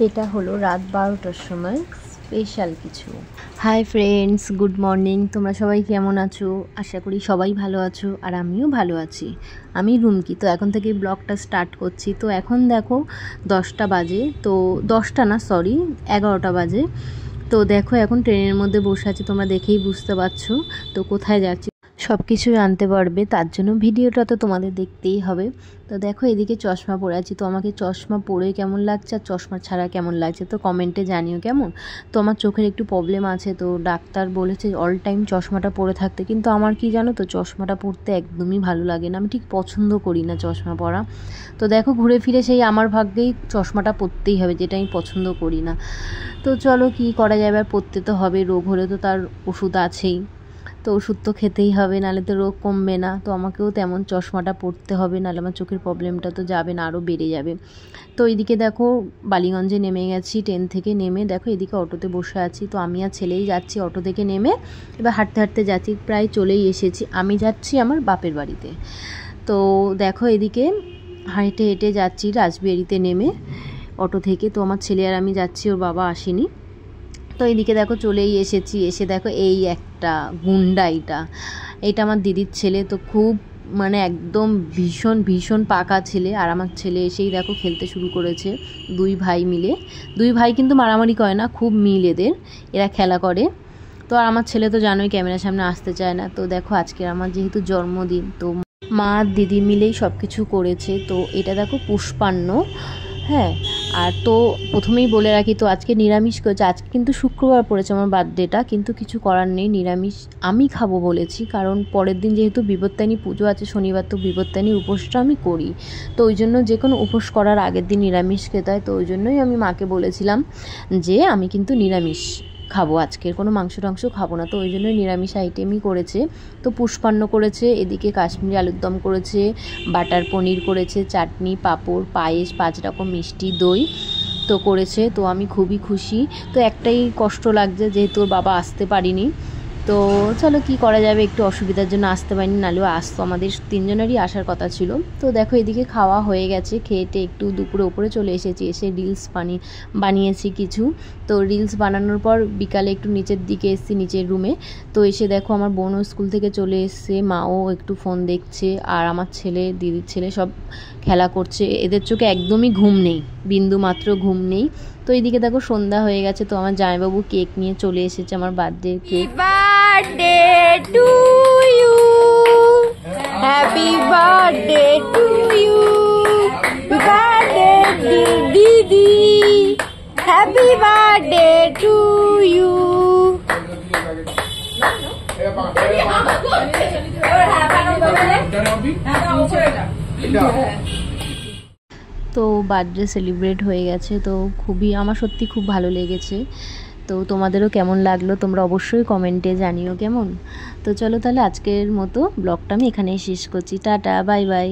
এটা হলো রাত 12টার সময় স্পেশাল কিছু। Hi friends, good morning. তোমরা সবাই কেমন আছো? আশা করি সবাই ভালো আছো, আর আমিও ভালো আছি। আমি রুমকি। তো এখন থেকে ব্লগটা স্টার্ট করছি। তো এখন দেখো 10টা বাজে, তো 10টা না, সরি 11টা বাজে। তো দেখো এখন ট্রেনের মধ্যে বসে আছি, তোমরা দেখেই বুঝতে পারছো। তো কোথায় যাচ্ছি সব কিছুই আনতে পারবে, তার জন্য ভিডিওটা তো তোমাদের দেখতেই হবে। তো দেখো এদিকে চশমা পরে আছি। তো আমাকে চশমা পরে কেমন লাগছে আর চশমা ছাড়া কেমন লাগছে তো কমেন্টে জানিও কেমন। তো আমার চোখের একটু প্রবলেম আছে, তো ডাক্তার বলেছে অল টাইম চশমাটা পরে থাকতে, কিন্তু আমার কি জানো তো, চশমাটা পরতে একদমই ভালো লাগে না, আমি ঠিক পছন্দ করি না চশমা পরা। তো দেখো ঘুরে ফিরে সেই আমার ভাগ্যেই চশমাটা পরতেই হবে, যেটা আমি পছন্দ করি না। তো চলো কি করা যাবে, আর পরতে তো হবে, রোগ হলে তো তার ওষুধ আছেই, তো ওষুধ তো খেতেই হবে, নাহলে তো রোগ কমবে না। তো আমাকেও তেমন চশমাটা পরতে হবে, নাহলে আমার চোখের প্রবলেমটা তো যাবে না, আরও বেড়ে যাবে। তো এইদিকে দেখো বালিগঞ্জে নেমে গেছি, ট্রেন থেকে নেমে দেখো এদিকে অটোতে বসে আছি। তো আমি আর ছেলেই যাচ্ছি অটো থেকে নেমে, এবার হাঁটতে হাঁটতে যাচ্ছি, প্রায় চলেই এসেছি। আমি যাচ্ছি আমার বাপের বাড়িতে। তো দেখো এদিকে হেঁটে হেঁটে যাচ্ছি রাজবিহারিতে নেমে অটো থেকে। তো আমার ছেলে আর আমি যাচ্ছি, ওর বাবা আসেনি। তো এইদিকে দেখো চলেই এসেছি। এসে দেখো এই একটা গুন্ডা, এটা আমার দিদির ছেলে। তো খুব মানে একদম ভীষণ ভীষণ পাকা ছেলে। আর আমার ছেলে এসেই দেখো খেলতে শুরু করেছে, দুই ভাই মিলে। দুই ভাই কিন্তু মারামারি করে না, খুব মিল এদের, এরা খেলা করে। তো আর আমার ছেলে তো জানোই ক্যামেরার সামনে আসতে চায় না। তো দেখো আজকে আমার যেহেতু জন্মদিন, তো মা দিদি মিলেই সব কিছু করেছে। তো এটা দেখো পুষ্পান্ন, হ্যাঁ। আর তো প্রথমেই বলে রাখি, তো আজকে নিরামিষ করেছে। আজকে কিন্তু শুক্রবার পড়েছে আমার বার্থডেটা, কিন্তু কিছু করার নেই, নিরামিষ আমি খাবো বলেছি, কারণ পরের দিন যেহেতু বিপত্তারিণী পুজো আছে শনিবার, তো বিপত্তারিণীর উপোসটা আমি করি। তো ওই জন্য যে কোনো উপোস করার আগের দিন নিরামিষ খেতে হয়। তো ওই জন্যই আমি মাকে বলেছিলাম যে আমি কিন্তু নিরামিষ খাবো, আজকের কোনো মাংস টাংস খাবো না। তো ওই জন্যই নিরামিষ আইটেমই করেছে। তো পুষ্পান্ন করেছে, এদিকে কাশ্মীরি আলুর দম করেছে, বাটার পনির করেছে, চাটনি, পাঁপড়, পায়েস, 5 রকম মিষ্টি, দই তো করেছে। তো আমি খুবই খুশি। তো একটাই কষ্ট লাগছে, যেহেতু ওর বাবা আসতে পারিনি। তো চলো কি করা যাবে, একটু অসুবিধার জন্য আসতে পারিনি, নাহলেও আসতো, আমাদের 3 জনেরই আসার কথা ছিল। তো দেখো এদিকে খাওয়া হয়ে গেছে, খেয়েটে একটু দুপুরে উপরে চলে এসেছি। এসে রিলস বানিয়েছি কিছু। তো রিলস বানানোর পর বিকালে একটু নিচের দিকে এসেছি, নিচের রুমে। তো এসে দেখো আমার বোনও স্কুল থেকে চলে এসছে, মাও একটু ফোন দেখছে, আর আমার ছেলে, দিদির ছেলে সব খেলা করছে। এদের চোখে একদমই ঘুম নেই, বিন্দু মাত্র ঘুম নেই। তো এইদিকে দেখো সন্ধ্যা হয়ে গেছে। তো আমার জামাইবাবু কেক নিয়ে চলে এসেছে, আমার birthday cake. Birthday to you, happy birthday to you, birthday দিদি, হ্যাপি বার্থডে টু ইউ। তো বার্থডে সেলিব্রেট হয়ে গেছে, তো খুবই আমার সত্যি খুব ভালো লেগেছে। তো তোমাদেরও কেমন লাগলো তোমরা অবশ্যই কমেন্টে জানিও কেমন। তো চলো তাহলে আজকের মতো ব্লগটা আমি এখানেই শেষ করছি। Tata, bye bye.